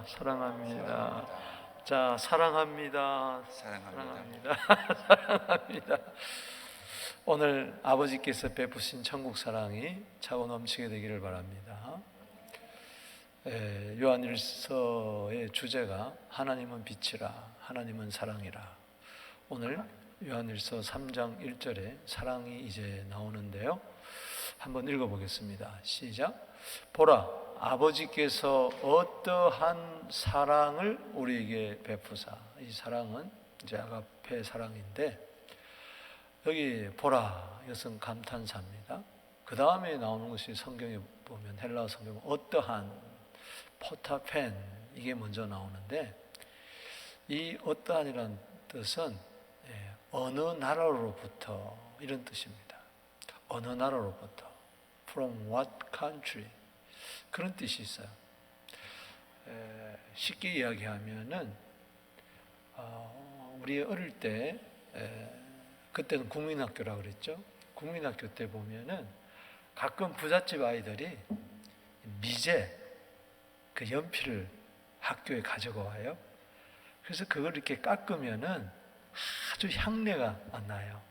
사랑합니다. 자, 사랑합니다. 사랑합니다. 사랑합니다. 오늘 아버지께서 베푸신 천국 사랑이 차고 넘치게 되기를 바랍니다. 요한일서의 주제가 하나님은 빛이라, 하나님은 사랑이라. 오늘 요한일서 3장 1절에 사랑이 이제 나오는데요. 한번 읽어보겠습니다. 시작. 보라, 아버지께서 어떠한 사랑을 우리에게 베푸사. 이 사랑은 이제 아가페 사랑인데, 여기 보라, 이것은 감탄사입니다. 그 다음에 나오는 것이 성경에 보면, 헬라어 성경은 어떠한, 포타펜, 이게 먼저 나오는데, 이 어떠한이라는 뜻은 어느 나라로부터, 이런 뜻입니다. 어느 나라로부터, from what country, 그런 뜻이 있어요. 쉽게 이야기하면은 우리 어릴 때, 그때는 국민학교라고 그랬죠. 국민학교 때 보면은 가끔 부잣집 아이들이 미제, 그 연필을 학교에 가지고 와요. 그래서 그걸 이렇게 깎으면은 아주 향내가 나요.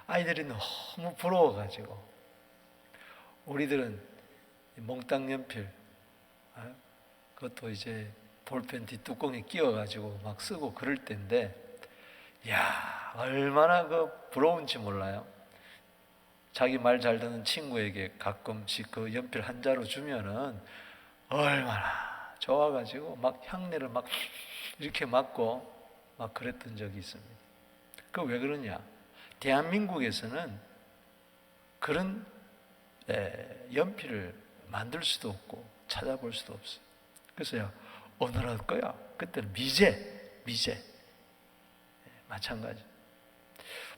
아이들이 너무 부러워가지고, 우리들은 몽땅 연필, 그것도 이제 볼펜 뒷뚜껑에 끼워가지고 막 쓰고 그럴 때인데, 야, 얼마나 그 부러운지 몰라요. 자기 말 잘 듣는 친구에게 가끔씩 그 연필 한 자루 주면은 얼마나 좋아가지고 막 향내를 막 이렇게 맡고 막 그랬던 적이 있습니다. 그 왜 그러냐? 대한민국에서는 그런 연필을 만들 수도 없고 찾아볼 수도 없어요. 그래서 어느 나라 거야? 그때는 미제 마찬가지.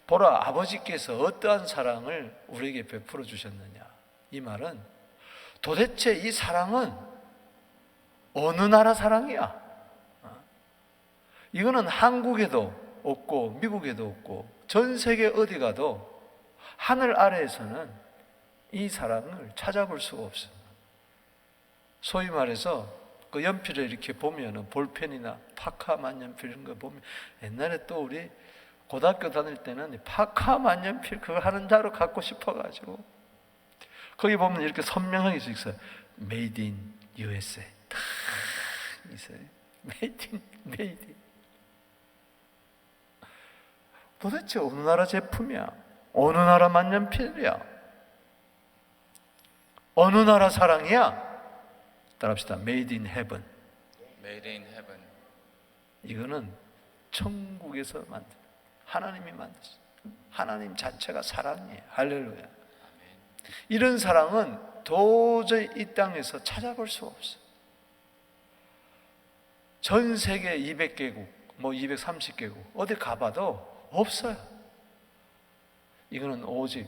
보라, 아버지께서 어떠한 사랑을 우리에게 베풀어 주셨느냐. 이 말은 도대체 이 사랑은 어느 나라 사랑이야? 이거는 한국에도 없고 미국에도 없고 전 세계 어디 가도 하늘 아래에서는 이 사랑을 찾아볼 수가 없어요. 소위 말해서 그 연필을 이렇게 보면은 볼펜이나 파카 만연필 이런 거 보면, 옛날에 또 우리 고등학교 다닐 때는 파카 만연필 그거 하는 자로 갖고 싶어가지고, 거기 보면 이렇게 선명하게 써 있어요. Made in USA 딱 있어요. Made in. 도대체 어느 나라 제품이야? 어느 나라 만년필이야? 어느 나라 사랑이야? 따라합시다. Made in heaven. Made in heaven. 이거는 천국에서 만든, 하나님이 만드신, 하나님 자체가 사랑이에요. 할렐루야. 이런 사랑은 도저히 이 땅에서 찾아볼 수가 없어요. 전 세계 200개국, 230개국 어디 가봐도 없어요. 이거는 오직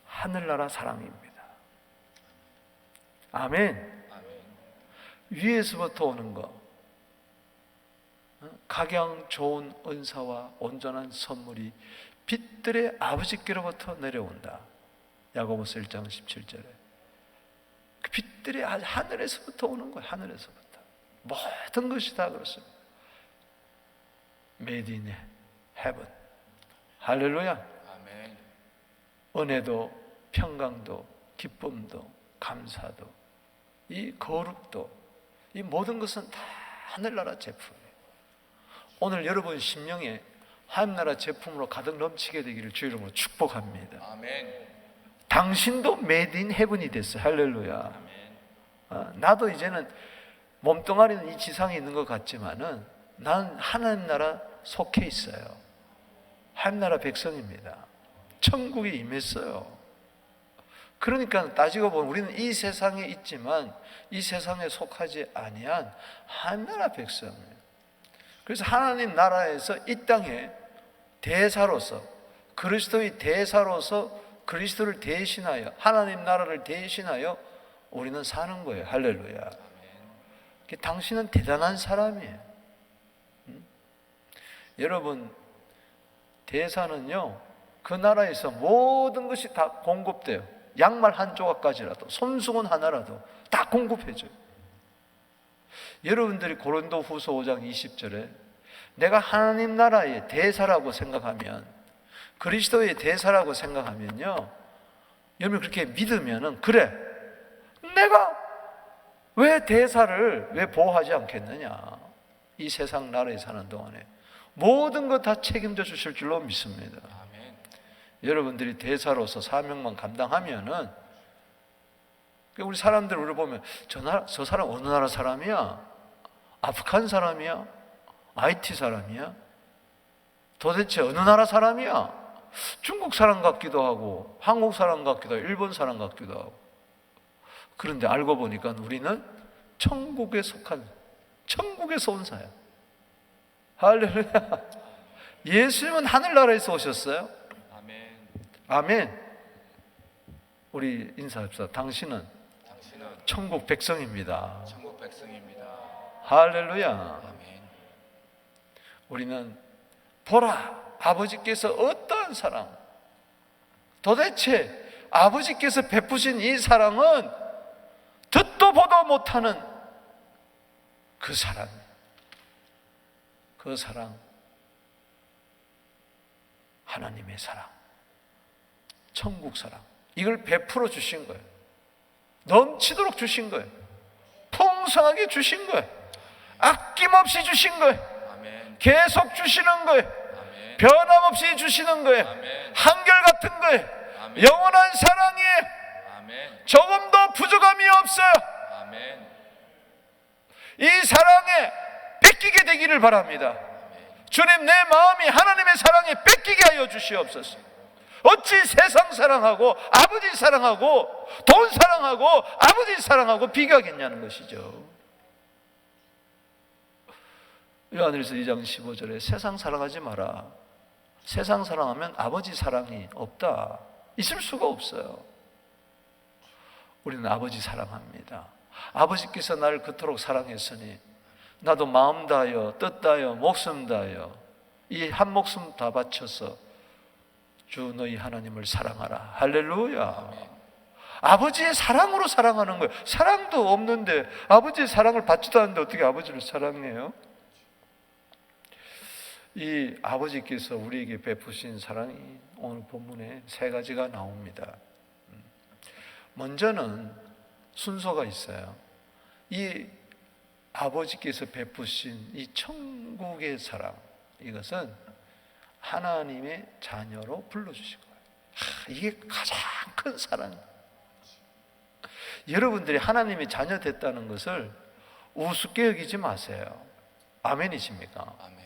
하늘나라 사랑입니다. 아멘. 위에서부터 오는 거, 각양 좋은 은사와 온전한 선물이 빛들의 아버지께로부터 내려온다. 야고보서 1장 17절에 그 빛들이 하늘에서부터 오는 거예요. 하늘에서부터 모든 것이 다 그렇습니다. Made in heaven. 할렐루야. 아멘. 은혜도 평강도 기쁨도 감사도 이 거룩도 이 모든 것은 다 하늘나라 제품이에요. 오늘 여러분 심령에 하늘나라 제품으로 가득 넘치게 되기를 주 이름으로 축복합니다. 아멘. 당신도 Made in heaven이 됐어요. 할렐루야. 아멘. 나도 이제는 몸뚱아리는 이 지상에 있는 것 같지만은 나는 하나님 나라 속해 있어요. 하나님 나라 백성입니다. 천국에 임했어요. 그러니까 따지고 보면 우리는 이 세상에 있지만 이 세상에 속하지 아니한 하나님 나라 백성이에요. 그래서 하나님 나라에서 이 땅에 대사로서, 그리스도의 대사로서 그리스도를 대신하여, 하나님 나라를 대신하여 우리는 사는 거예요. 할렐루야. 당신은 대단한 사람이에요. 여러분, 대사는요, 그 나라에서 모든 것이 다 공급돼요. 양말 한 조각까지라도, 손수건 하나라도 다 공급해줘요. 여러분들이 고린도 후서 5장 20절에 내가 하나님 나라의 대사라고 생각하면, 그리스도의 대사라고 생각하면요, 여러분 그렇게 믿으면은, 그래, 내가 왜 대사를 왜 보호하지 않겠느냐. 이 세상 나라에 사는 동안에 모든 것 다 책임져 주실 줄로 믿습니다. 아멘. 여러분들이 대사로서 사명만 감당하면은, 우리 사람들 우리 보면 저 사람 어느 나라 사람이야? 아프간 사람이야? IT 사람이야? 도대체 어느 나라 사람이야? 중국 사람 같기도 하고 한국 사람 같기도 하고 일본 사람 같기도 하고. 그런데 알고 보니까 우리는 천국에 속한, 천국에서 온 사야. 할렐루야. 예수님은 하늘나라에서 오셨어요. 아멘. 아멘. 우리 인사합시다. 당신은 천국 백성입니다. 천국 백성입니다. 할렐루야. 아멘. 우리는 보라, 아버지께서 어떠한 사랑, 도대체 아버지께서 베푸신 이 사랑은 듣도 보도 못하는 그 사랑, 그 사랑, 하나님의 사랑, 천국 사랑, 이걸 베풀어 주신 거예요. 넘치도록 주신 거예요. 풍성하게 주신 거예요. 아낌없이 주신 거예요. 아멘. 계속 주시는 거예요. 아멘. 변함없이 주시는 거예요. 아멘. 한결같은 거예요. 아멘. 영원한 사랑이에요. 아멘. 조금도 부족함이 없어요. 아멘. 이 사랑에 뺏기게 되기를 바랍니다. 주님, 내 마음이 하나님의 사랑에 뺏기게 하여 주시옵소서. 어찌 세상 사랑하고 아버지 사랑하고 돈 사랑하고 아버지 사랑하고 비교하겠냐는 것이죠. 요한일서 2장 15절에 세상 사랑하지 마라. 세상 사랑하면 아버지 사랑이 없다. 있을 수가 없어요. 우리는 아버지 사랑합니다. 아버지께서 나를 그토록 사랑했으니 나도 마음 다하여 뜻 다하여 목숨 다하여 이 한 목숨 다 바쳐서 주 너희 하나님을 사랑하라. 할렐루야. 아버지의 사랑으로 사랑하는 거예요. 사랑도 없는데, 아버지의 사랑을 받지도 않는데 어떻게 아버지를 사랑해요? 이 아버지께서 우리에게 베푸신 사랑이 오늘 본문에 세 가지가 나옵니다. 먼저는 순서가 있어요. 이 아버지께서 베푸신 이 천국의 사랑, 이것은 하나님의 자녀로 불러주신 거예요. 이게 가장 큰 사랑이에요. 여러분들이 하나님의 자녀 됐다는 것을 우습게 여기지 마세요. 아멘이십니까? 아멘.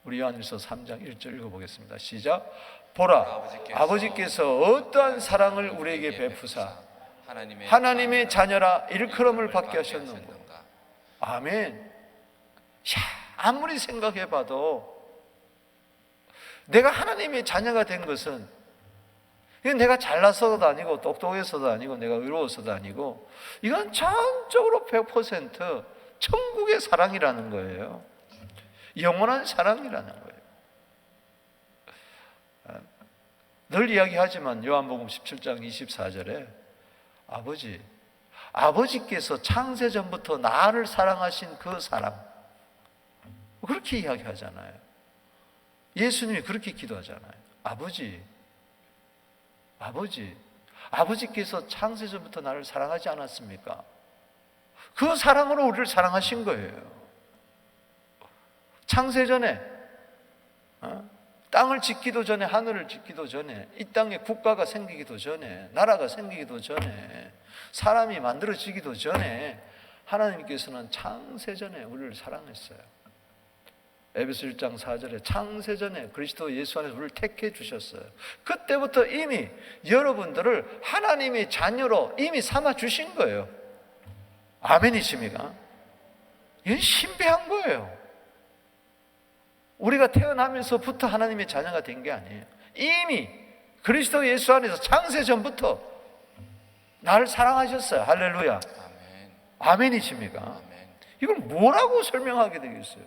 우리 요한일서 3장 1절 읽어보겠습니다. 시작. 보라, 아버지께서 어떠한 사랑을 우리에게 베푸사 하나님의 자녀라 일컬음을 받게 하셨는가. 아멘. 야, 아무리 생각해봐도 내가 하나님의 자녀가 된 것은 내가 잘나서도 아니고 똑똑해서도 아니고 내가 의로워서도 아니고, 이건 전적으로 100% 천국의 사랑이라는 거예요. 영원한 사랑이라는 거예요. 늘 이야기하지만 요한복음 17장 24절에 아버지께서 창세전부터 나를 사랑하신 그 사랑, 그렇게 이야기하잖아요. 예수님이 그렇게 기도하잖아요. 아버지께서 창세전부터 나를 사랑하지 않았습니까? 그 사랑으로 우리를 사랑하신 거예요. 창세전에 땅을 짓기도 전에, 하늘을 짓기도 전에, 이 땅에 국가가 생기기도 전에, 나라가 생기기도 전에, 사람이 만들어지기도 전에 하나님께서는 창세전에 우리를 사랑했어요. 에베소 1장 4절에 창세전에 그리스도 예수 안에서 우리를 택해 주셨어요. 그때부터 이미 여러분들을 하나님의 자녀로 이미 삼아 주신 거예요. 아멘이십니까? 이건 신비한 거예요. 우리가 태어나면서부터 하나님의 자녀가 된 게 아니에요. 이미 그리스도 예수 안에서 창세전부터 나를 사랑하셨어요. 할렐루야. 아멘. 아멘이십니까? 아멘. 이걸 뭐라고 설명하게 되겠어요?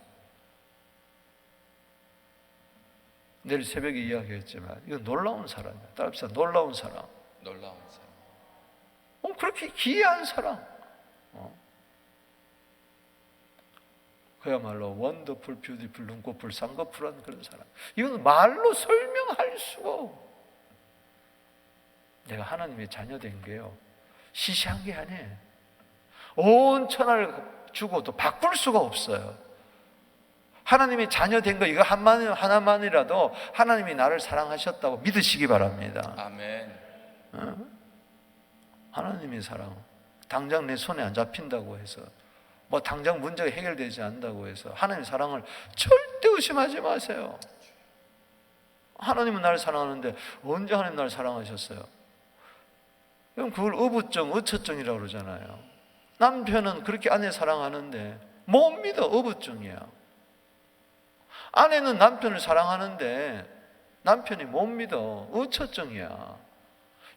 내일 새벽에 이야기했지만 이건 놀라운 사랑이에요. 따라합시다. 놀라운 사랑. 놀라운 사랑. 그렇게 기이한 사랑. 그야말로 원더풀, 뷰티풀, 눈꺼풀, 쌍꺼풀한 그런 사람. 이건 말로 설명할 수가 없고, 내가 하나님의 자녀된 게요, 시시한 게 아니에요. 온 천하를 주고도 바꿀 수가 없어요. 하나님의 자녀된 거 이거 하나만이라도 하나님이 나를 사랑하셨다고 믿으시기 바랍니다. 아멘. 하나님의 사랑, 당장 내 손에 안 잡힌다고 해서, 뭐 당장 문제가 해결되지 않는다고 해서 하나님의 사랑을 절대 의심하지 마세요. 하나님은 나를 사랑하는데 언제 하나님 나를 사랑하셨어요? 그럼 그걸 어부증, 어처증이라고 그러잖아요. 남편은 그렇게 아내 사랑하는데 못 믿어. 어부증이야. 아내는 남편을 사랑하는데 남편이 못 믿어. 어처증이야.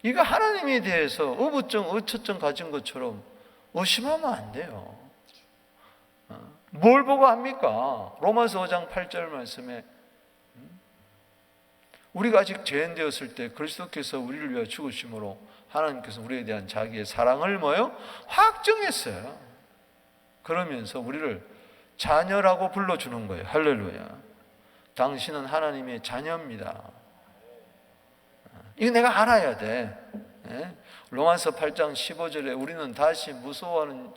이거 하나님에 대해서 어부증, 어처증 가진 것처럼 의심하면 안 돼요. 뭘 보고 합니까? 로마서 5장 8절 말씀에 우리가 아직 죄인 되었을 때 그리스도께서 우리를 위하여 죽으심으로 하나님께서 우리에 대한 자기의 사랑을 뭐요? 확정했어요. 그러면서 우리를 자녀라고 불러주는 거예요. 할렐루야. 당신은 하나님의 자녀입니다. 이거 내가 알아야 돼. 로마서 8장 15절에 우리는 다시 무서워하는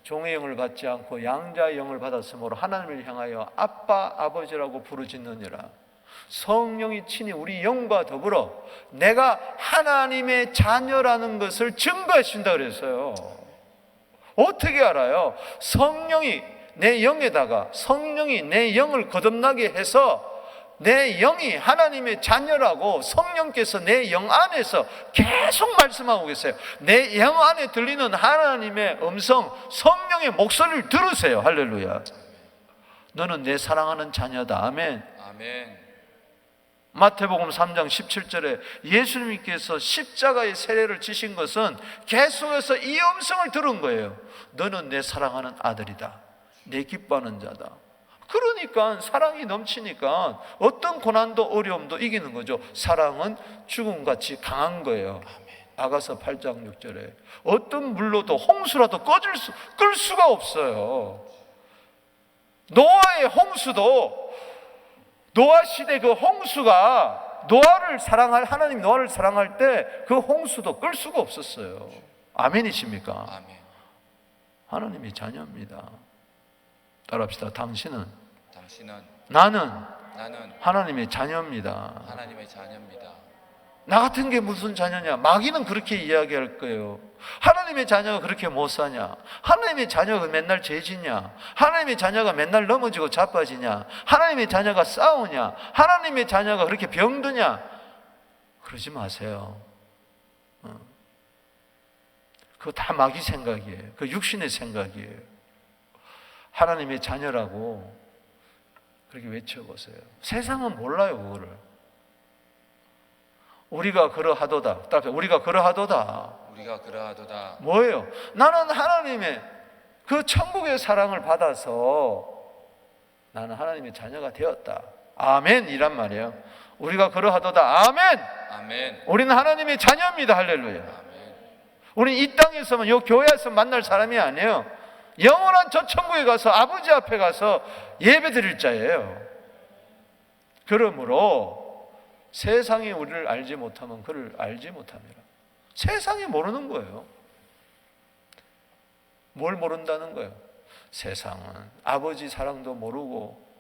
종의 영을 받지 않고 양자의 영을 받았으므로 하나님을 향하여 아빠, 아버지라고 부르짖느니라. 성령이 친히 우리 영과 더불어 내가 하나님의 자녀라는 것을 증거하신다 그랬어요. 어떻게 알아요? 성령이 내 영에다가 성령이 내 영을 거듭나게 해서 내 영이 하나님의 자녀라고 성령께서 내 영 안에서 계속 말씀하고 계세요. 내 영 안에 들리는 하나님의 음성, 성령의 목소리를 들으세요. 할렐루야. 너는 내 사랑하는 자녀다. 아멘. 아멘. 마태복음 3장 17절에 예수님께서 십자가의 세례를 지신 것은 계속해서 이 음성을 들은 거예요. 너는 내 사랑하는 아들이다. 내 기뻐하는 자다. 그러니까 사랑이 넘치니까 어떤 고난도 어려움도 이기는 거죠. 사랑은 죽음같이 강한 거예요. 아가서 8장 6절에 어떤 물로도 홍수라도 끌 수가 없어요. 노아의 홍수도 노아 시대 그 홍수가 하나님 노아를 사랑할 때 그 홍수도 끌 수가 없었어요. 아멘이십니까? 아멘. 하나님의 자녀입니다. 따라합시다. 당신은 나는 하나님의 자녀입니다. 하나님의 자녀입니다. 나 같은 게 무슨 자녀냐? 마귀는 그렇게 이야기할 거예요. 하나님의 자녀가 그렇게 못 사냐? 하나님의 자녀가 맨날 죄 짓냐? 하나님의 자녀가 맨날 넘어지고 자빠지냐? 하나님의 자녀가 싸우냐? 하나님의 자녀가 그렇게 병드냐? 그러지 마세요. 그거 다 마귀 생각이에요. 그 육신의 생각이에요. 하나님의 자녀라고 그렇게 외쳐보세요. 세상은 몰라요, 그거를. 우리가 그러하도다. 우리가 그러하도다. 우리가 그러하도다. 뭐예요? 나는 하나님의 그 천국의 사랑을 받아서 나는 하나님의 자녀가 되었다. 아멘 이란 말이에요. 우리가 그러하도다. 아멘. 아멘. 우리는 하나님의 자녀입니다. 할렐루야. 아멘. 우리는 이 땅에서만 요 교회에서 만날 사람이 아니에요. 영원한 저 천국에 가서 아버지 앞에 가서 예배 드릴 자예요. 그러므로 세상이 우리를 알지 못하면 그를 알지 못합니다. 세상이 모르는 거예요. 뭘 모른다는 거예요? 세상은 아버지 사랑도 모르고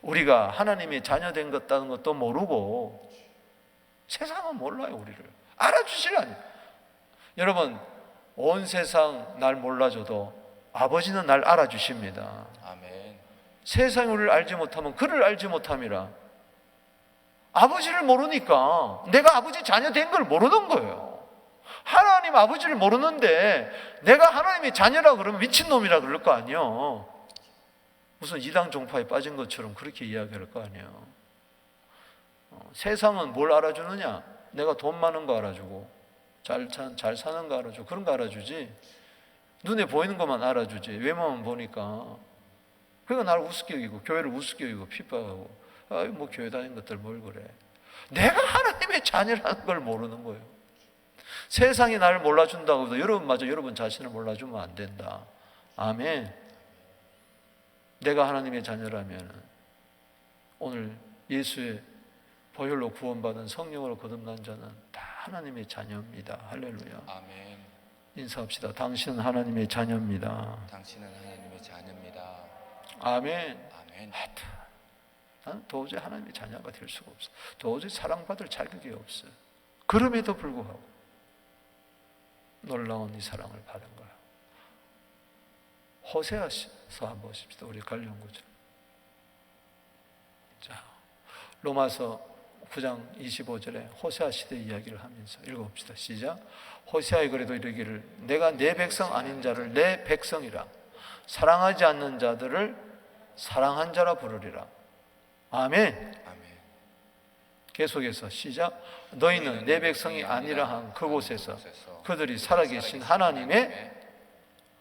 우리가 하나님의 자녀된 것다는 것도 모르고 세상은 몰라요. 우리를 알아주질 않아요. 여러분 온 세상 날 몰라줘도 아버지는 날 알아주십니다. 아멘. 세상이 우리를 알지 못하면 그를 알지 못함이라. 아버지를 모르니까 내가 아버지 자녀 된 걸 모르는 거예요. 하나님 아버지를 모르는데 내가 하나님의 자녀라 그러면 미친놈이라 그럴 거 아니에요. 무슨 이당 종파에 빠진 것처럼 그렇게 이야기할 거 아니에요. 세상은 뭘 알아주느냐? 내가 돈 많은 거 알아주고 잘 사는 거 알아주고 그런 거 알아주지. 눈에 보이는 것만 알아주지. 외모만 보니까. 그러니까 나를 우습게 여기고 교회를 우습게 여기고 핍박하고 뭐 교회 다니는 것들 뭘 그래. 내가 하나님의 자녀라는 걸 모르는 거예요. 세상이 나를 몰라준다고 해도 여러분마저 여러분 자신을 몰라주면 안 된다. 아멘. 내가 하나님의 자녀라면 오늘 예수의 보혈로 구원받은 성령으로 거듭난 자는 다 하나님의 자녀입니다. 할렐루야. 아멘. 인사합시다. 당신은 하나님의 자녀입니다. 당신은 하나님의 자녀입니다. 아멘. 아멘. 나는 도저히 하나님의 자녀가 될 수가 없어. 도저히 사랑받을 자격이 없어요. 그럼에도 불구하고 놀라운 이 사랑을 받은 거야. 호세아서 한번 보십시다. 우리 관련구절. 자, 로마서 9장 25절에 호세아 시대 이야기를 하면서 읽어봅시다. 시작. 호세아의 글에도 이르기를 내가 내 백성 아닌 자를 내 백성이라 사랑하지 않는 자들을 사랑한 자라 부르리라. 아멘. 아멘. 계속해서 시작. 너희는 내 백성이 아니라 한 그곳에서 그들이 살아계신 하나님의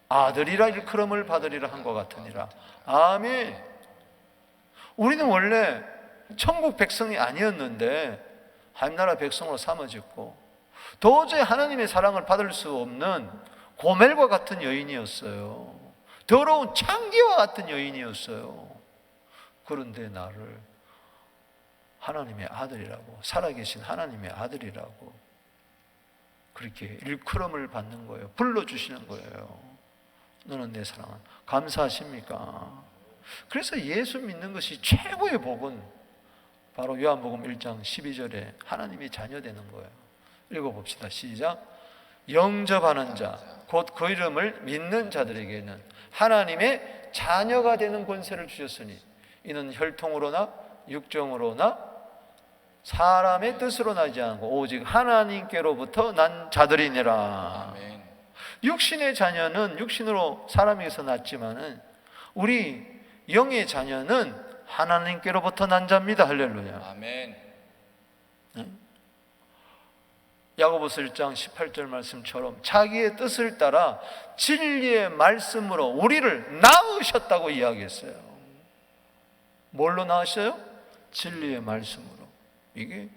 아들이라 일컬음을 받으리라 한 것 같으니라. 아멘. 우리는 원래 천국 백성이 아니었는데 하나님나라 백성으로 삼아졌고 도저히 하나님의 사랑을 받을 수 없는 고멜과 같은 여인이었어요. 더러운 창기와 같은 여인이었어요. 그런데 나를 하나님의 아들이라고, 살아계신 하나님의 아들이라고 그렇게 일컬음을 받는 거예요. 불러주시는 거예요. 너는 내 사랑은 감사하십니까? 그래서 예수 믿는 것이 최고의 복은 바로 요한복음 1장 12절에 하나님의 자녀 되는 거예요. 읽어봅시다. 시작. 영접하는 자, 곧 그 이름을 믿는 자들에게는 하나님의 자녀가 되는 권세를 주셨으니 이는 혈통으로나 육정으로나 사람의 뜻으로 나지 않고 오직 하나님께로부터 난 자들이니라. 아멘. 육신의 자녀는 육신으로 사람에게서 났지만은 우리 영의 자녀는 하나님께로부터 난 자입니다. 할렐루야. 아멘. 야고보서 1장 18절 말씀처럼 자기의 뜻을 따라 진리의 말씀으로 우리를 낳으셨다고 이야기했어요. 뭘로 낳으셔요? 진리의 말씀으로. 이게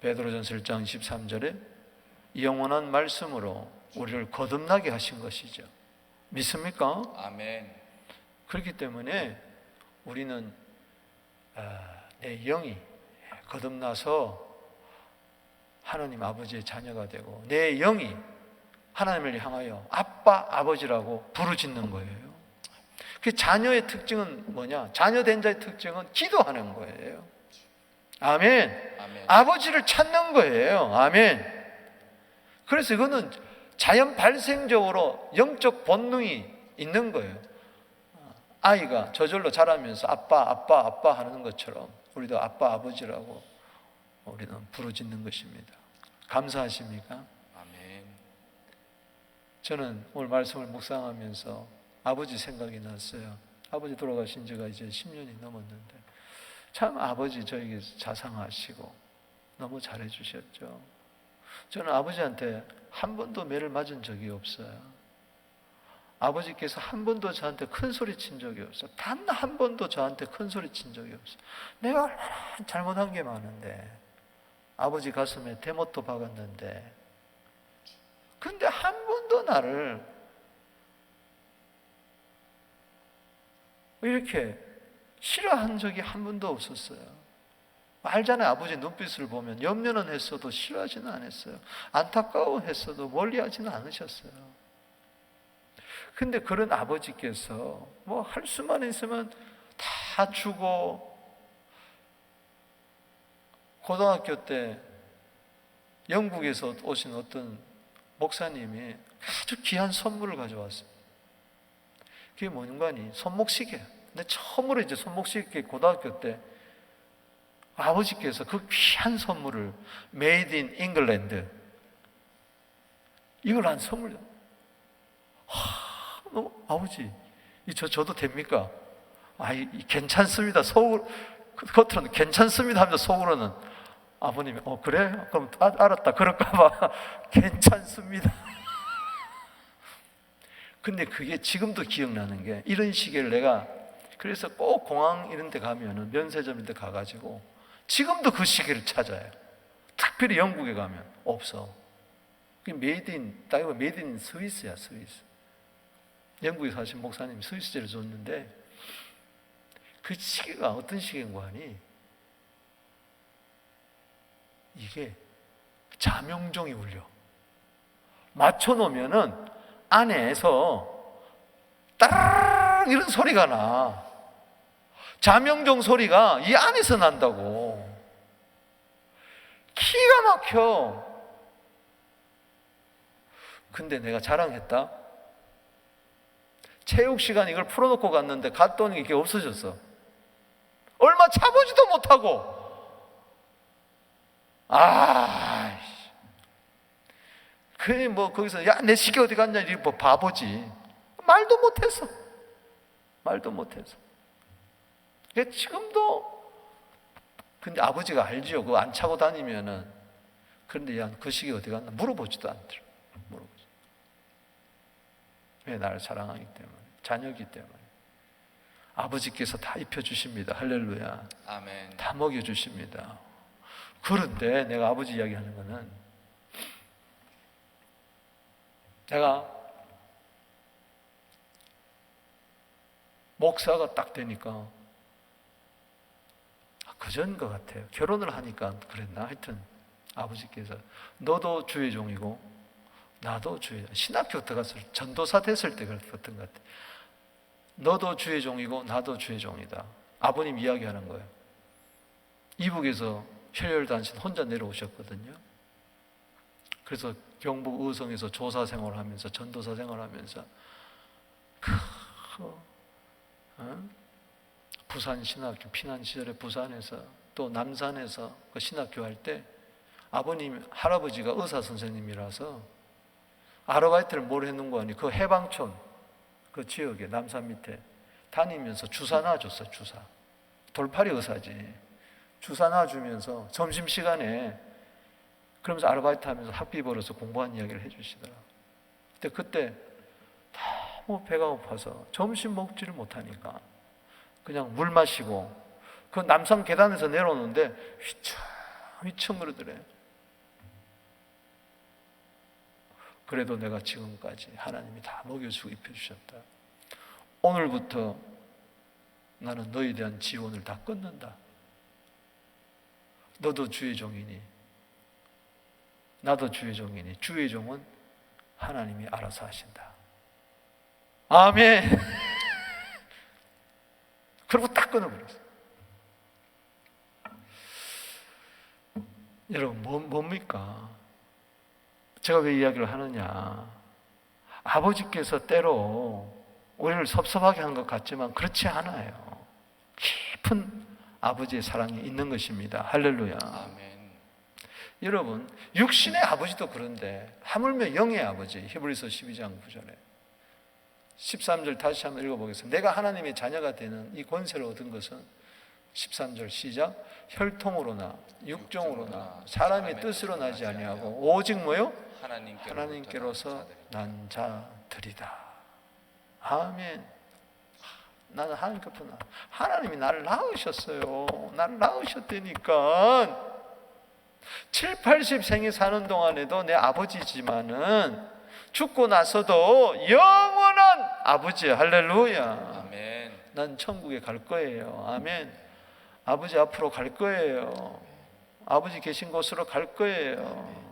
베드로전서 1장 23절에 영원한 말씀으로 우리를 거듭나게 하신 것이죠. 믿습니까? 아멘. 그렇기 때문에 우리는 내 영이 거듭나서 하나님 아버지의 자녀가 되고 내 영이 하나님을 향하여 아빠, 아버지라고 부르짖는 거예요. 그 자녀의 특징은 뭐냐? 자녀된 자의 특징은 기도하는 거예요. 아멘. 아멘. 아버지를 찾는 거예요. 아멘. 그래서 이거는 자연 발생적으로 영적 본능이 있는 거예요. 아이가 저절로 자라면서 아빠, 아빠, 아빠 하는 것처럼 우리도 아빠, 아버지라고 우리는 부르짖는 것입니다. 감사하십니까? 아멘. 저는 오늘 말씀을 묵상하면서 아버지 생각이 났어요. 아버지 돌아가신 지가 이제 10년이 넘었는데 참 아버지 저에게 자상하시고 너무 잘해주셨죠. 저는 아버지한테 한 번도 매를 맞은 적이 없어요. 아버지께서 한 번도 저한테 큰 소리 친 적이 없어요. 단 한 번도 저한테 큰 소리 친 적이 없어요. 내가 얼마나 잘못한 게 많은데 아버지 가슴에 대못도 박았는데 근데 한 번도 나를 이렇게 싫어한 적이 한 번도 없었어요. 알잖아요. 아버지 눈빛을 보면 염려는 했어도 싫어하지는 않았어요. 안타까워했어도 멀리하지는 않으셨어요. 근데 그런 아버지께서 뭐 할 수만 있으면 다 주고 고등학교 때 영국에서 오신 어떤 목사님이 아주 귀한 선물을 가져왔어요. 그게 뭔가니? 손목시계. 근데 처음으로 이제 손목시계 고등학교 때 아버지께서 그 귀한 선물을 Made in England 이걸 난 선물. 아버지, 저도 됩니까? 괜찮습니다. 겉으로는 괜찮습니다 하면서 속으로는 아버님이 그래? 그럼 알았다. 그럴까봐 괜찮습니다. 근데 그게 지금도 기억나는 게 이런 시계를 내가 그래서 꼭 공항 이런 데 가면은 면세점 이런 데 가가지고 지금도 그 시계를 찾아요. 특별히 영국에 가면 없어. 메이드 인 스위스야, 스위스. 영국에 사신 목사님이 스위스제를 줬는데 그 시계가 어떤 시계인고 하니 이게 자명종이 울려. 맞춰놓으면은 안에서 따라랑 이런 소리가 나. 자명종 소리가 이 안에서 난다고. 기가 막혀. 근데 내가 자랑했다. 체육 시간 이걸 풀어놓고 갔는데 갔더니 이게 없어졌어. 얼마 차보지도 못하고. 그래 뭐 거기서 야 내 시계 어디 갔냐 이 뭐 바보지. 말도 못했어. 지금도 근데 아버지가 알지요. 그거 안 차고 다니면은. 그런데 야 그 시계 어디 갔나 물어보지도 않더라. 왜 나를 사랑하기 때문에, 자녀이기 때문에. 아버지께서 다 입혀주십니다. 할렐루야. 아멘. 다 먹여주십니다. 그런데 내가 아버지 이야기하는 거는 내가 목사가 딱 되니까 그전 것 같아요. 결혼을 하니까 그랬나? 하여튼 아버지께서 너도 주의 종이고 나도 주의 종. 신학교 들어갔을 때 전도사 됐을 때 그랬던 것 같아요. 너도 주의 종이고 나도 주의 종이다. 아버님 이야기하는 거예요. 이북에서 혈혈단신 혼자 내려오셨거든요. 그래서 경북 의성에서 조사 생활하면서 전도사 생활하면서 부산 신학교 피난 시절에 부산에서 또 남산에서 그 신학교 할 때 아버님 할아버지가 의사 선생님이라서 아르바이트를 뭘 했는고 하니 그 해방촌 그 지역에 남산 밑에 다니면서 주사 놔줬어요. 주사. 돌팔이 의사지. 주사 놔주면서 점심시간에 그러면서 아르바이트 하면서 학비 벌어서 공부한 이야기를 해주시더라. 근데 그때 너무 배가 고파서 점심 먹지를 못하니까 그냥 물 마시고 그 남산 계단에서 내려오는데 휘청휘청 그러더래. 그래도 내가 지금까지 하나님이 다 먹여주고 입혀주셨다. 오늘부터 나는 너에 대한 지원을 다 끊는다. 너도 주의 종이니 나도 주의 종이니 주의 종은 하나님이 알아서 하신다. 아멘. 그리고 딱 끊어버렸어. 여러분 뭡니까? 제가 왜 이야기를 하느냐? 아버지께서 때로 우리를 섭섭하게 한 것 같지만 그렇지 않아요. 깊은 아버지의 사랑이 있는 것입니다. 할렐루야. 아멘. 여러분 육신의 아버지도 그런데 하물며 영의 아버지. 히브리서 12장 9절에 13절 다시 한번 읽어보겠습니다. 내가 하나님의 자녀가 되는 이 권세를 얻은 것은 13절 시작. 혈통으로나 육종으로나 사람의 뜻으로 나지 아니하고 오직 뭐요? 하나님께로서 난 자들이다. 아멘. 나는 하나님께로서 하나님이 나를 낳으셨어요. 나를 낳으셨다니까. 7, 80생이 사는 동안에도 내 아버지지만은 죽고 나서도 영원한 아버지. 할렐루야. 아멘. 난 천국에 갈 거예요. 아멘. 아버지 앞으로 갈 거예요. 아버지 계신 곳으로 갈 거예요.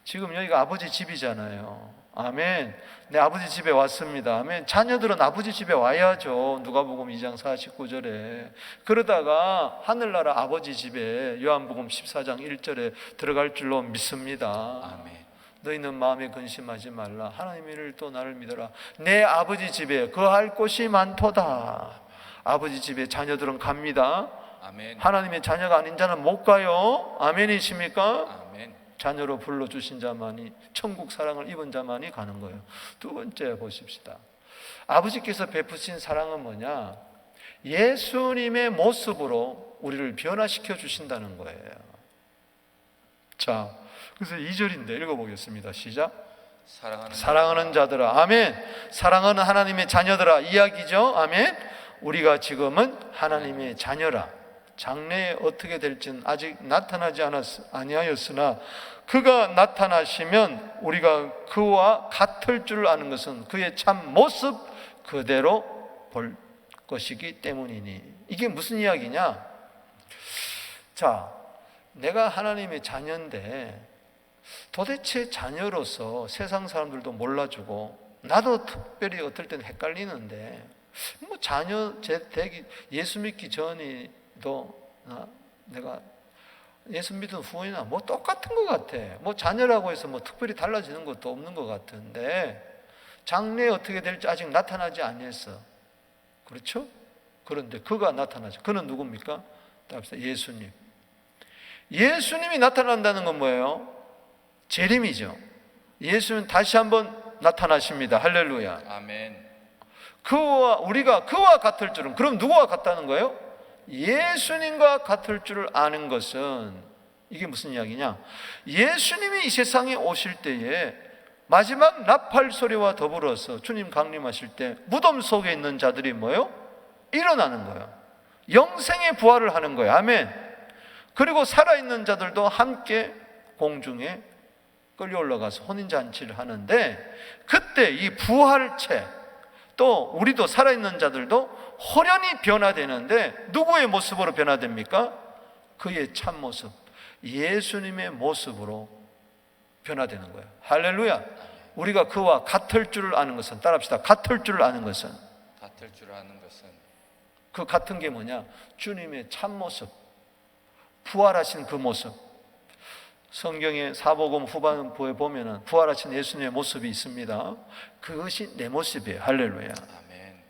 지금 여기가 아버지 집이잖아요. 아멘. 내 아버지 집에 왔습니다. 아멘. 자녀들은 아버지 집에 와야죠. 누가복음 2장 49절에. 그러다가 하늘나라 아버지 집에 요한복음 14장 1절에 들어갈 줄로 믿습니다. 아멘. 너희는 마음에 근심하지 말라. 하나님의 일을 또 나를 믿어라. 내 아버지 집에 거할 곳이 많도다. 아버지 집에 자녀들은 갑니다. 아멘. 하나님의 자녀가 아닌 자는 못 가요. 아멘이십니까? 아멘. 자녀로 불러주신 자만이, 천국 사랑을 입은 자만이 가는 거예요. 두 번째 보십시다. 아버지께서 베푸신 사랑은 뭐냐? 예수님의 모습으로 우리를 변화시켜 주신다는 거예요. 자, 그래서 2절인데 읽어보겠습니다. 시작. 사랑하는 자들아. 아멘. 사랑하는 하나님의 자녀들아 이야기죠. 아멘. 우리가 지금은 하나님의 자녀라. 장래에 어떻게 될지는 아직 나타나지 아니하였으나 그가 나타나시면 우리가 그와 같을 줄 아는 것은 그의 참 모습 그대로 볼 것이기 때문이니. 이게 무슨 이야기냐? 자, 내가 하나님의 자녀인데 도대체 자녀로서 세상 사람들도 몰라주고 나도 특별히 어떨 때는 헷갈리는데 뭐 자녀 되기 예수 믿기 전에도 내가 예수 믿은 후에나 뭐 똑같은 것 같아. 뭐 자녀라고 해서 뭐 특별히 달라지는 것도 없는 것 같은데 장래에 어떻게 될지 아직 나타나지 않았어. 그렇죠? 그런데 그가 나타나죠. 그는 누굽니까? 답시다. 예수님. 예수님이 나타난다는 건 뭐예요? 재림이죠. 예수는 다시 한번 나타나십니다. 할렐루야. 아멘. 우리가 그와 같을 줄은, 그럼 누구와 같다는 거예요? 예수님과 같을 줄을 아는 것은, 이게 무슨 이야기냐? 예수님이 이 세상에 오실 때에 마지막 나팔 소리와 더불어서 주님 강림하실 때 무덤 속에 있는 자들이 뭐예요? 일어나는 거예요. 영생의 부활을 하는 거예요. 아멘. 그리고 살아있는 자들도 함께 공중에 끌려 올라가서 혼인잔치를 하는데, 그때 이 부활체, 또 우리도 살아있는 자들도 호련히 변화되는데 누구의 모습으로 변화됩니까? 그의 참모습, 예수님의 모습으로 변화되는 거예요. 할렐루야. 우리가 그와 같을 줄을 아는 것은, 따라합시다. 같을 줄을 아는 것은, 같을 줄 아는 것은 그 같은 게 뭐냐? 주님의 참모습, 부활하신 그 모습. 성경의 사복음 후반부에 보면은 부활하신 예수님의 모습이 있습니다. 그것이 내 모습이에요. 할렐루야. 아멘.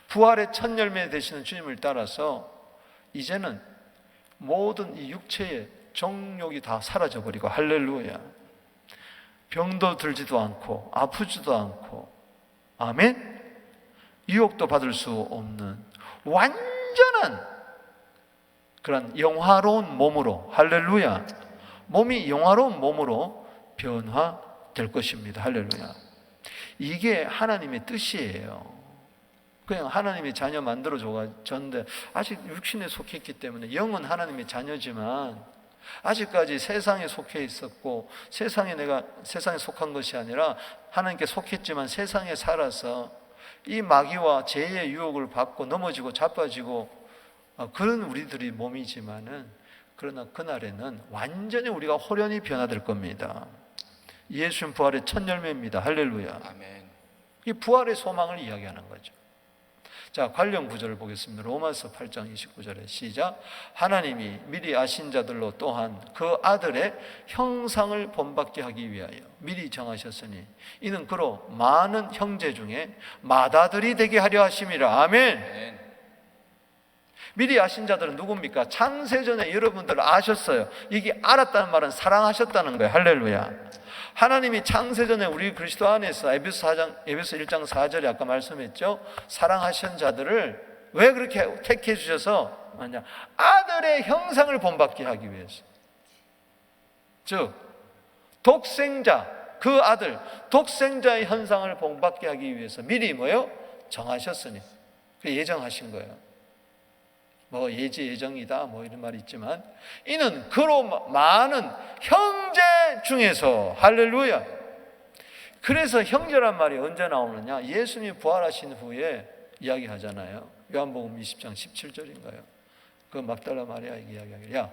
부활의 첫 열매 되시는 주님을 따라서 이제는 모든 이 육체의 정욕이 다 사라져 버리고, 할렐루야. 병도 들지도 않고 아프지도 않고, 아멘. 유혹도 받을 수 없는 완전한 그런 영화로운 몸으로, 할렐루야, 몸이 영화로운 몸으로 변화될 것입니다. 할렐루야. 이게 하나님의 뜻이에요. 그냥 하나님의 자녀 만들어 줬는데 아직 육신에 속해 있기 때문에, 영은 하나님의 자녀지만 아직까지 세상에 속해 있었고, 내가 세상에 속한 것이 아니라 하나님께 속했지만 세상에 살아서 이 마귀와 죄의 유혹을 받고 넘어지고 자빠지고 그런 우리들이 몸이지만은, 그러나 그날에는 완전히 우리가 호련히 변화될 겁니다. 예수님 부활의 첫 열매입니다. 할렐루야. 아멘. 이 부활의 소망을 이야기하는 거죠. 자, 관련 구절을 보겠습니다. 로마서 8장 29절에 시작. 하나님이 미리 아신 자들로 또한 그 아들의 형상을 본받게 하기 위하여 미리 정하셨으니 이는 그로 많은 형제 중에 맏아들이 되게 하려 하심이라. 아멘. 아멘. 미리 아신 자들은 누굽니까? 창세전에 여러분들 아셨어요. 이게 알았다는 말은 사랑하셨다는 거예요. 할렐루야. 하나님이 창세전에 우리 그리스도 안에서 에베소 1장 4절에 아까 말씀했죠. 사랑하신 자들을 왜 그렇게 택해 주셔서 아들의 형상을 본받게 하기 위해서. 즉 독생자, 그 아들 독생자의 형상을 본받게 하기 위해서 미리 뭐요? 정하셨으니, 예정하신 거예요. 뭐 예정이다 뭐 이런 말이 있지만, 이는 그로 많은 형제 중에서, 할렐루야. 그래서 형제란 말이 언제 나오느냐? 예수님이 부활하신 후에 이야기하잖아요. 요한복음 20장 17절인가요? 그 막달라 마리아 이야기하기를, 야,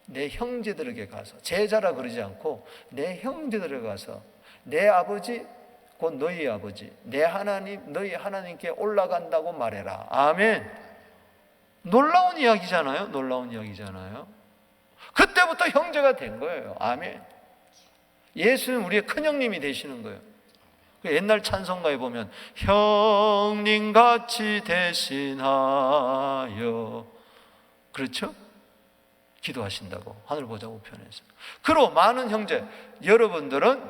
내 형제들에게 가서, 제자라 그러지 않고 내 형제들에게 가서 내 아버지 곧 너희 아버지, 내 하나님 너희 하나님께 올라간다고 말해라. 아멘. 놀라운 이야기잖아요. 놀라운 이야기잖아요. 그때부터 형제가 된 거예요. 아멘. 예수는 우리의 큰형님이 되시는 거예요. 옛날 찬송가에 보면 형님같이 대신하여, 그렇죠? 기도하신다고 하늘 보좌 우편에서. 그로 많은 형제, 여러분들은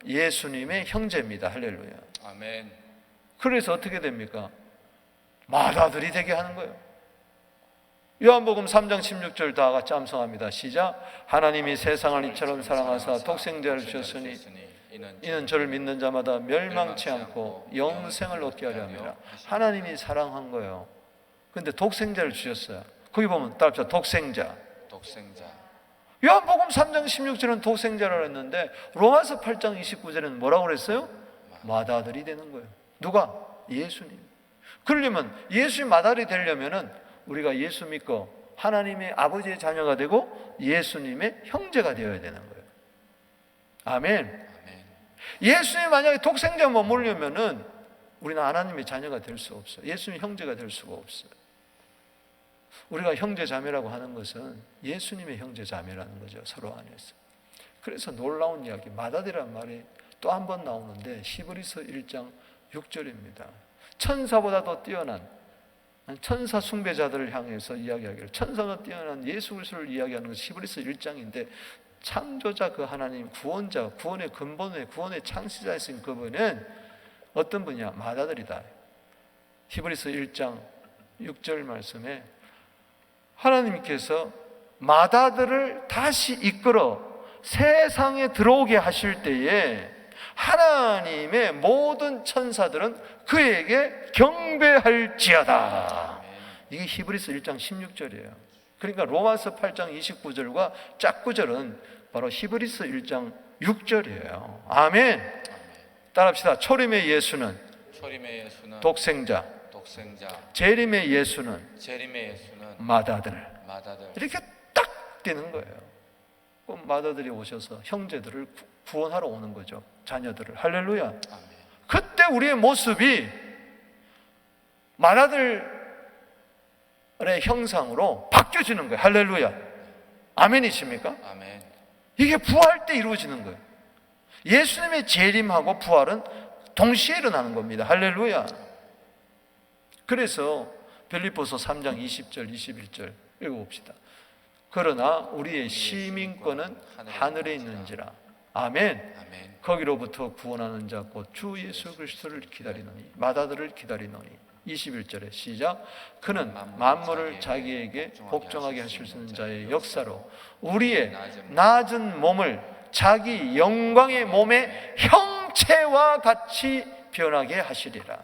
예수님의 형제입니다. 할렐루야. 아멘. 그래서 어떻게 됩니까? 맏아들이 되게 하는 거예요. 요한복음 3장 16절 다 같이 암송합니다. 시작. 하나님이 세상을 이처럼 사랑하사 독생자를 주셨으니 이는 저를 믿는 자마다 멸망치 않고 영생을 얻게 하려 함이라. 하나님이 사랑한 거예요. 그런데 독생자를 주셨어요. 거기 보면 따라합시다. 독생자. 요한복음 3장 16절은 독생자라고 했는데 로마서 8장 29절에는 뭐라고 그랬어요? 맏아들이 되는 거예요. 누가? 예수님. 그러려면 예수의 마다리 되려면은 우리가 예수 믿고 하나님의 아버지의 자녀가 되고 예수님의 형제가 되어야 되는 거예요. 아멘. 아멘. 예수님 만약에 독생자 머물려면은 우리는 하나님의 자녀가 될 수 없어요. 예수님 형제가 될 수가 없어요. 우리가 형제 자매라고 하는 것은 예수님의 형제 자매라는 거죠. 서로 안에서. 그래서 놀라운 이야기, 마다디라는 말이 또 한 번 나오는데 히브리서 1장 6절입니다. 천사보다도 뛰어난 천사 숭배자들을 향해서 이야기하기를, 천사가 뛰어난 예수 그리스도를 이야기하는 것이 히브리서 1장인데 창조자 그 하나님, 구원자, 구원의 근본의 구원의 창시자이신 그분은 어떤 분이냐? 마다들이다. 히브리서 1장 6절 말씀에 하나님께서 마다들을 다시 이끌어 세상에 들어오게 하실 때에 하나님의 모든 천사들은 그에게 경배할지어다. 이게 히브리서 1장 16절이에요. 그러니까 로마서 8장 29절과 짝구절은 바로 히브리서 1장 6절이에요. 아멘. 따라합시다. 초림의 예수는 독생자, 재림의 예수는 마다들. 이렇게 딱 되는 거예요. 그럼 마다들이 오셔서 형제들을 구원하러 오는 거죠. 자녀들을. 할렐루야. 아멘. 그때 우리의 모습이 마다들의 형상으로 바뀌어지는 거예요. 할렐루야. 아멘이십니까? 아멘. 이게 부활 때 이루어지는 거예요. 예수님의 재림하고 부활은 동시에 일어나는 겁니다. 할렐루야. 그래서 빌립보서 3장 20절 21절 읽어봅시다. 그러나 우리의 시민권은 하늘에 있는지라. 아멘. 아멘. 거기로부터 구원하는 자 곧 주 예수 그리스도를 기다리노니, 마다들을 기다리노니. 21절에 시작. 그는 만물을 자기에게 복종하게 하실 수 있는 자의 역사로 우리의 낮은 몸을 자기 영광의 몸의 형체와 같이 변하게 하시리라.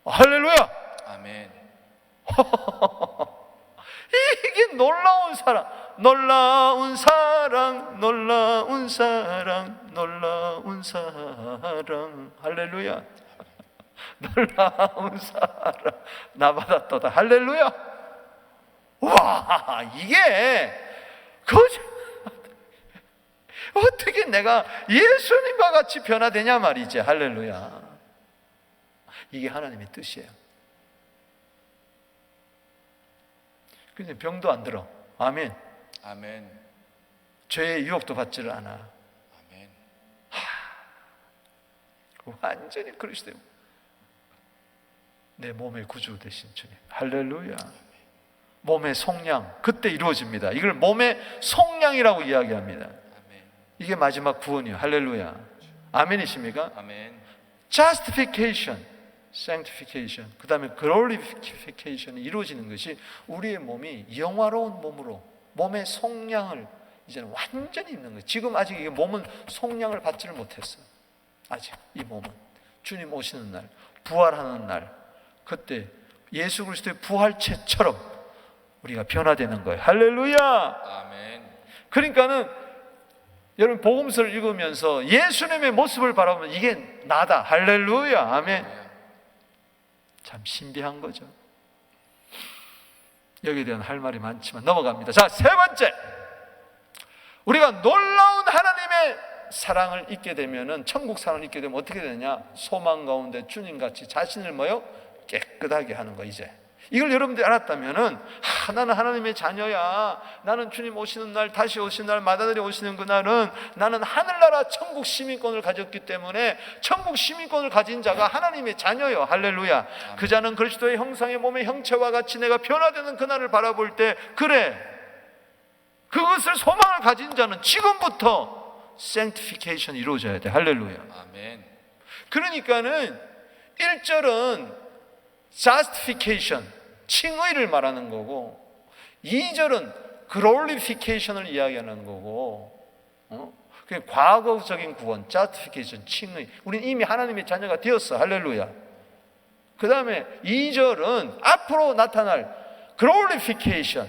할렐루야. 아멘. 이게 놀라운 사랑, 놀라운 사랑, 놀라운 사랑, 놀라운 사랑. 할렐루야. 놀라운 사랑 나 받았도다. 할렐루야. 와, 이게 거짓. 어떻게 내가 예수님과 같이 변화되냐 말이지. 할렐루야. 이게 하나님의 뜻이에요. 근데 병도 안 들어. 아멘. 아멘. 죄의 유혹도 받지를 않아. 아멘. 완전히 그리스도의 내 몸의 구주 되신 주님. 할렐루야. 몸의 속량 그때 이루어집니다. 이걸 몸의 속량이라고 이야기합니다. 이게 마지막 구원이에요. 할렐루야. 아멘이십니까? 아멘. Justification, Sanctification, 그 다음에 Glorification이 이루어지는 것이 우리의 몸이 영화로운 몸으로 몸의 속량을 이제는 완전히 입는 거예요. 지금 아직 이 몸은 속량을 받지를 못했어요. 아직 이 몸은 주님 오시는 날, 부활하는 날, 그때 예수 그리스도의 부활체처럼 우리가 변화되는 거예요. 할렐루야. 아멘. 그러니까는 여러분 복음서를 읽으면서 예수님의 모습을 바라보면 이게 나다. 할렐루야. 아멘. 참 신비한 거죠. 여기에 대한 할 말이 많지만 넘어갑니다. 자, 세 번째, 우리가 놀라운 하나님의 사랑을 잊게 되면은, 천국 사랑을 잊게 되면 어떻게 되느냐? 소망 가운데 주님같이 자신을 뭐요? 깨끗하게 하는 거. 이제 이걸 여러분들이 알았다면은, 나는 하나님의 자녀야. 나는 주님 오시는 날, 다시 오시는 날, 마다들이 오시는 그날은 나는 하늘나라 천국 시민권을 가졌기 때문에 천국 시민권을 가진 자가 하나님의 자녀요. 할렐루야. 그 자는 그리스도의 형상의 몸의 형체와 같이 내가 변화되는 그날을 바라볼 때, 그래, 그것을 소망을 가진 자는 지금부터 sanctification이 이루어져야 돼. 할렐루야. 아멘. 그러니까는 1절은 justification, 칭의를 말하는 거고, 2절은 glorification을 이야기하는 거고, 그게 과거적인 구원, justification, 칭의. 우리는 이미 하나님의 자녀가 되었어. 할렐루야. 그 다음에 2절은 앞으로 나타날 glorification,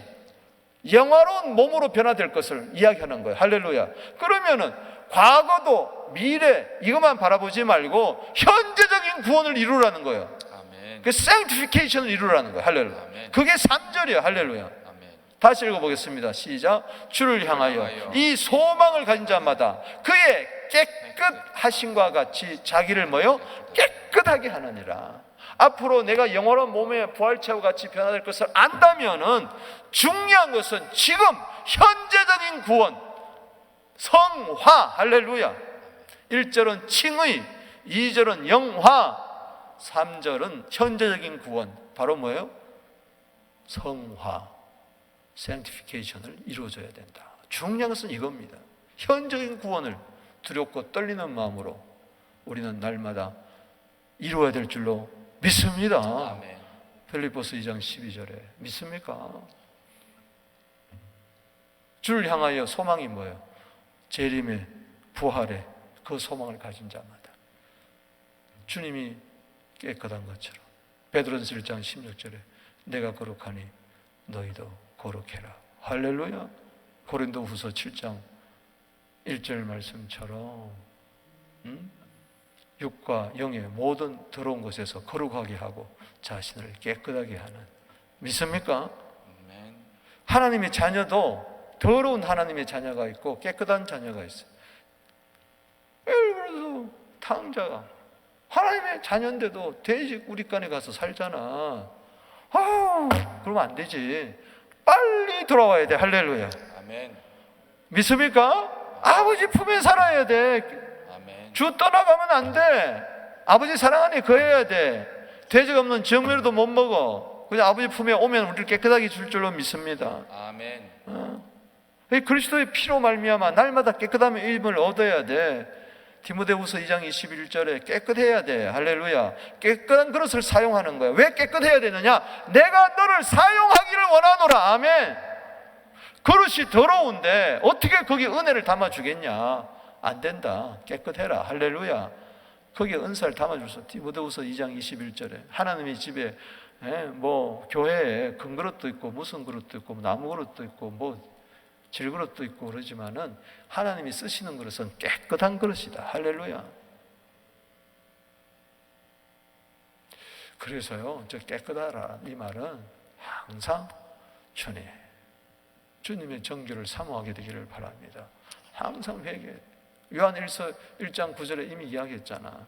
영화로운 몸으로 변화될 것을 이야기하는 거예요. 할렐루야. 그러면은 과거도 미래 이것만 바라보지 말고 현재적인 구원을 이루라는 거예요. 아멘. 그 sanctification을 이루라는 거예요. 할렐루야. 아멘. 그게 3절이에요. 할렐루야. 아멘. 다시 읽어보겠습니다. 시작. 주를 향하여 이 소망을 가진 자마다 그의 깨끗하심과 같이 자기를 뭐요? 깨끗하게 하느니라. 앞으로 내가 영원한 몸의 부활체와 같이 변화될 것을 안다면은 중요한 것은 지금 현재적인 구원, 성화, 할렐루야. 1절은 칭의, 2절은 영화, 3절은 현재적인 구원. 바로 뭐예요? 성화, sanctification을 이루어져야 된다. 중요한 것은 이겁니다. 현재적인 구원을 두렵고 떨리는 마음으로 우리는 날마다 이루어야 될 줄로 믿습니다. 아멘. 필립보스 2장 12절에 믿습니까? 주를 향하여 소망이 뭐예요? 재림의 부활의 그 소망을 가진 자마다 주님이 깨끗한 것처럼 베드로전서 1장 16절에 내가 거룩하니 너희도 거룩해라. 할렐루야. 고린도후서 7장 1절 말씀처럼 육과 영의 모든 더러운 것에서 거룩하게 하고 자신을 깨끗하게 하는, 믿습니까? 아멘. 하나님의 자녀도 더러운 하나님의 자녀가 있고 깨끗한 자녀가 있어요. 예를 들어서 탕자가 하나님의 자녀인데도 돼지 우리간에 가서 살잖아. 그러면 안 되지. 빨리 돌아와야 돼. 할렐루야. 아멘. 믿습니까? 아버지 품에 살아야 돼. 아멘. 주 떠나가면 안 돼. 아버지 사랑 안에 거해야 돼. 돼지가 없는 정멸도 못 먹어. 그냥 아버지 품에 오면 우리를 깨끗하게 줄 줄로 믿습니다. 아멘. 그리스도의 피로 말미암아 날마다 깨끗함의 일을 얻어야 돼. 디모데후서 2장 21절에 깨끗해야 돼. 할렐루야. 깨끗한 그릇을 사용하는 거야. 왜 깨끗해야 되느냐? 내가 너를 사용하기를 원하노라. 아멘. 그릇이 더러운데 어떻게 거기에 은혜를 담아주겠냐? 안 된다. 깨끗해라. 할렐루야. 거기에 은사를 담아줘서 디모데후서 2장 21절에 하나님의 집에 뭐 교회에 금그릇도 있고 무슨 그릇도 있고 나무 그릇도 있고 뭐 질그릇도 있고 그러지만은 하나님이 쓰시는 그릇은 깨끗한 그릇이다. 할렐루야. 그래서요, 저 깨끗하라 이 말은 항상 주님의 정규를 사모하게 되기를 바랍니다. 항상 회개. 요한 1장 9절에 이미 이야기했잖아.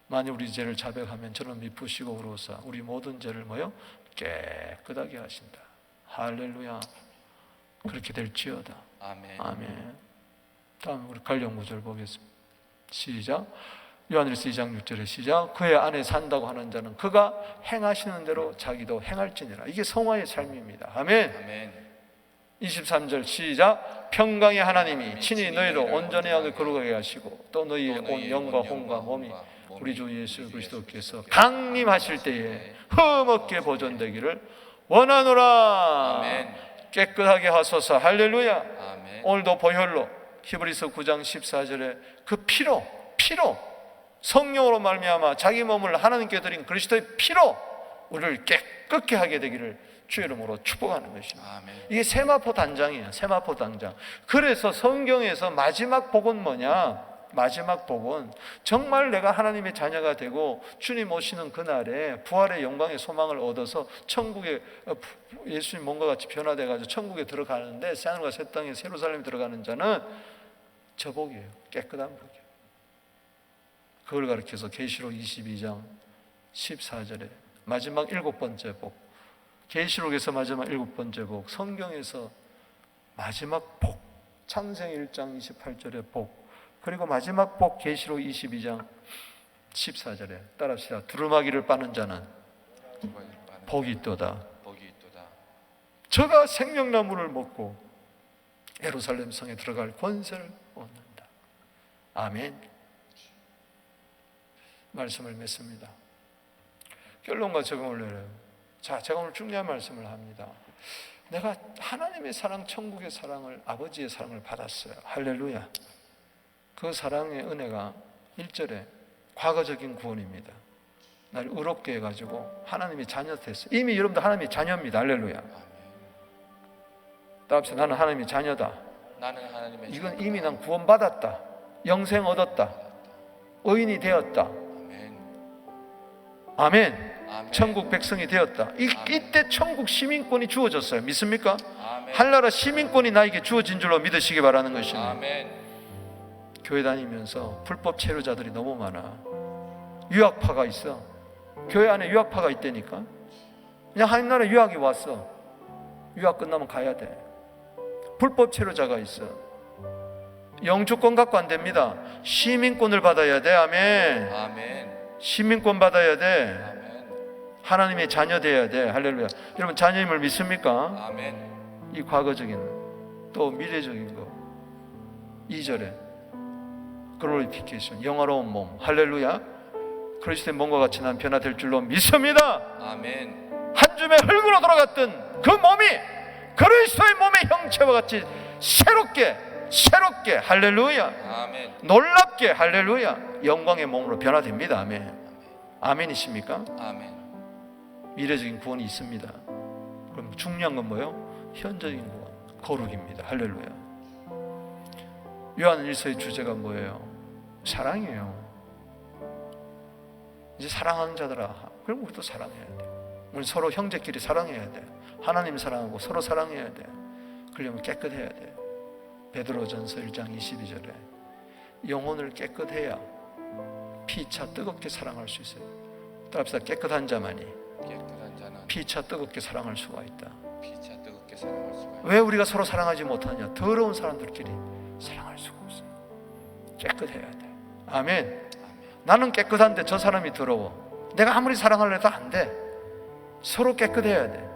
만일 우리 죄를 자백하면 저는 미쁘시고 의로우사 우리 모든 죄를 뭐요? 깨끗하게 하신다. 할렐루야. 그렇게 될지어다. 아멘. 아멘. 다음 우리 갈령 구절 보겠습니다. 시작. 요한일서 2장 6절에 시작. 그의 안에 산다고 하는 자는 그가 행하시는 대로 자기도 행할지니라. 이게 성화의 삶입니다. 아멘. 아멘. 23절 시작. 평강의 하나님이 친히 너희를 온전히 하게 거룩하게 하시고 또 너희의 온 영과 혼과 몸이 우리 주 예수 그리스도께서 강림하실 때에 흠없게 보존되기를 원하노라. 아멘. 깨끗하게 하소서. 할렐루야. 아멘. 오늘도 보혈로 히브리서 9장 14절에 그 피로 성령으로 말미암아 자기 몸을 하나님께 드린 그리스도의 피로 우리를 깨끗게 하게 되기를 주 이름으로 축복하는 것입니다. 아멘. 이게 세마포 단장이에요. 세마포 단장. 그래서 성경에서 마지막 복은 뭐냐? 마지막 복은 정말 내가 하나님의 자녀가 되고 주님 오시는 그날에 부활의 영광의 소망을 얻어서 천국에 예수님 몸과 같이 변화돼가지고 천국에 들어가는데 새하늘과 새 땅에 예루살렘에 들어가는 자는 저 복이에요. 깨끗한 복이에요. 그걸 가르쳐서 계시록 22장 14절에 마지막 7번째 복, 계시록에서 마지막 7번째 복, 성경에서 마지막 복, 창세기 1장 28절의 복, 그리고 마지막 복 계시록 22장 14절에 따라합시다. 두루마기를 빠는 자는 복이 있도다. 복이 있도다. 저가 생명나무를 먹고 예루살렘 성에 들어갈 권세를 얻는다. 아멘. 말씀을 맺습니다. 결론과 적용을 내려요. 자, 제가 오늘 중요한 말씀을 합니다. 내가 하나님의 사랑, 천국의 사랑을, 아버지의 사랑을 받았어요. 할렐루야. 그 사랑의 은혜가 1절에 과거적인 구원입니다. 날 의롭게 해가지고 하나님의 자녀 됐어요. 이미 여러분들 하나님의 자녀입니다. 할렐루야. 따라합시다. 나는 하나님의 자녀다. 나는 하나님의 이건 자녀다. 이미 난 구원받았다. 영생 얻었다. 의인이 되었다. 아멘. 아멘. 아멘. 천국 백성이 되었다. 이때 천국 시민권이 주어졌어요. 믿습니까? 아멘. 한나라 시민권이 나에게 주어진 줄로 믿으시기 바라는 것입니다. 아멘. 교회 다니면서 불법 체류자들이 너무 많아. 유학파가 있어. 교회 안에 유학파가 있다니까. 그냥 한나라 유학이 왔어. 유학 끝나면 가야 돼. 불법 체류자가 있어. 영주권 갖고 안 됩니다. 시민권을 받아야 돼. 아멘. 아멘. 시민권 받아야 돼. 아멘. 하나님의 자녀 돼야 돼. 할렐루야. 여러분 자녀임을 믿습니까? 아멘. 이 과거적인 또 미래적인 거 2절에 글로리피케이션 영화로운 몸 할렐루야. 그리스도의 몸과 같이 난 변화될 줄로 믿습니다. 아멘. 한 줌의 흙으로 돌아갔던 그 몸이 그리스도의 몸의 형체와 같이 새롭게 할렐루야. 아멘. 놀랍게 할렐루야 영광의 몸으로 변화됩니다. 아멘. 아멘이십니까? 아멘. 미래적인 구원이 있습니다. 그럼 중요한 건 뭐예요? 현재적인 구원, 거룩입니다. 할렐루야. 요한 1서의 주제가 뭐예요? 사랑이에요. 이제 사랑하는 자들아, 그럼 우리도 사랑해야 돼. 우리 서로 형제끼리 사랑해야 돼. 하나님 사랑하고 서로 사랑해야 돼. 그러려면 깨끗해야 돼. 베드로전서 1장 22절에 영혼을 깨끗해야 피차 뜨겁게 사랑할 수 있어요. 따라합시다. 깨끗한 자만이 깨끗한 자는 피차 뜨겁게 사랑할 수가 있다. 피차 뜨겁게 사랑할 수가 있다. 왜 우리가 서로 사랑하지 못하냐? 더러운 사람들끼리 사랑할 수가 없어요. 깨끗해야 돼. 아멘. 아멘. 나는 깨끗한데 저 사람이 더러워. 내가 아무리 사랑하려 해도 안 돼. 서로 깨끗해야 돼.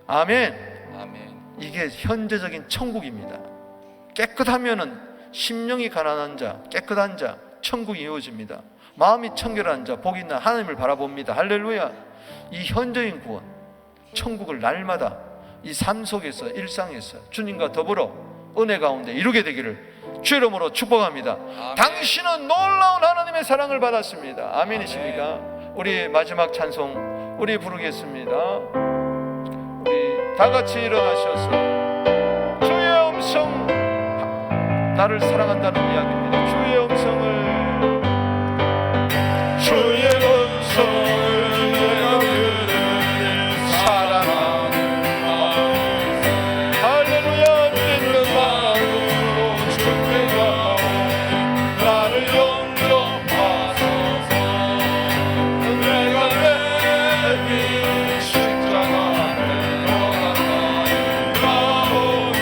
아멘. 아멘. 이게 현재적인 천국입니다. 깨끗하면은 심령이 가난한 자, 깨끗한 자, 천국이 이루어집니다. 마음이 청결한 자, 복이 있는 하나님을 바라봅니다. 할렐루야. 이 현재인 구원, 천국을 날마다 이 삶 속에서 일상에서 주님과 더불어 은혜 가운데 이루게 되기를 주 이름으로 축복합니다. 아멘. 당신은 놀라운 하나님의 사랑을 받았습니다. 아멘이십니까? 우리 마지막 찬송 우리 부르겠습니다. 우리 다 같이 일어나셔서 주의 음성, 나를 사랑한다는 이야기입니다. 주의 음성을 내가 들으니 사랑하는 마음 할렐루야. 믿는 마음으로 주께가 나를 영접하소서. 내가 내린 십자가 내가 가오니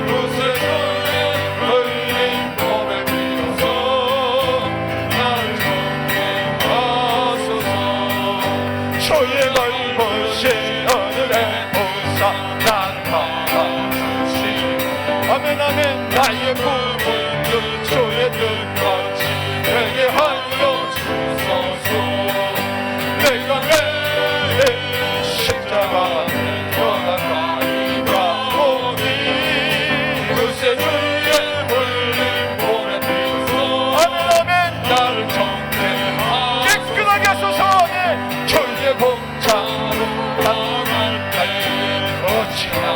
그새 주의 흘린 몸에 비어서 나를 정죄하소서. 주의 넓으신 하늘의 보사 나타나주시고 아멘 아멘. 나의 꿈을 그 주의 뜻같이 되게 하여 주소서. 내가 내 십자가 내가 가까이 가오니 그새 주의 흘린 몸에 비어서 아멘 아멘. 나를 정죄하소서. 깨끗하게 하소서. 네. 주의 공창으로 나갈 때에 어찌나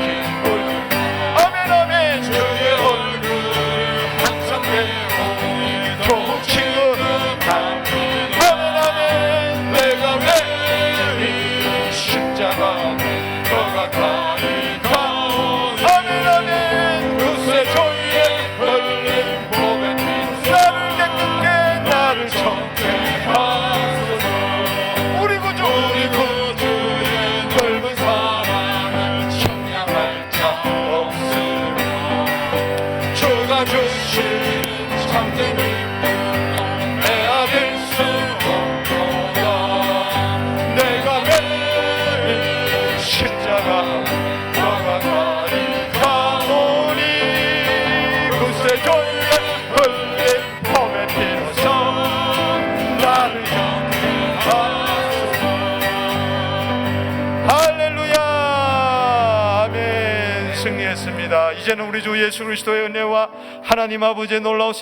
기쁠 아멘 아멘. 주의 얼굴을 항상 배우니 도치는 아멘 아멘. 내가 내린 십자가 너가 가까이 가오니 아멘 아멘. 그새 주의 흘린 몸에 나를 깨끗게 나를 정죄하소서. 우리 구주의 넓은 사랑을 청량할 자 없으며 주가 주신 참된 기쁨 내아될 수 없도다. 내가 내린 십자가 너가 가리 가오니 그새 주의 흘린 몸에 비로소 나를 할렐루야. 아멘. 승리했습니다. 이제는 우리 주 예수 그리스도의 은혜와 하나님 아버지의 놀라우신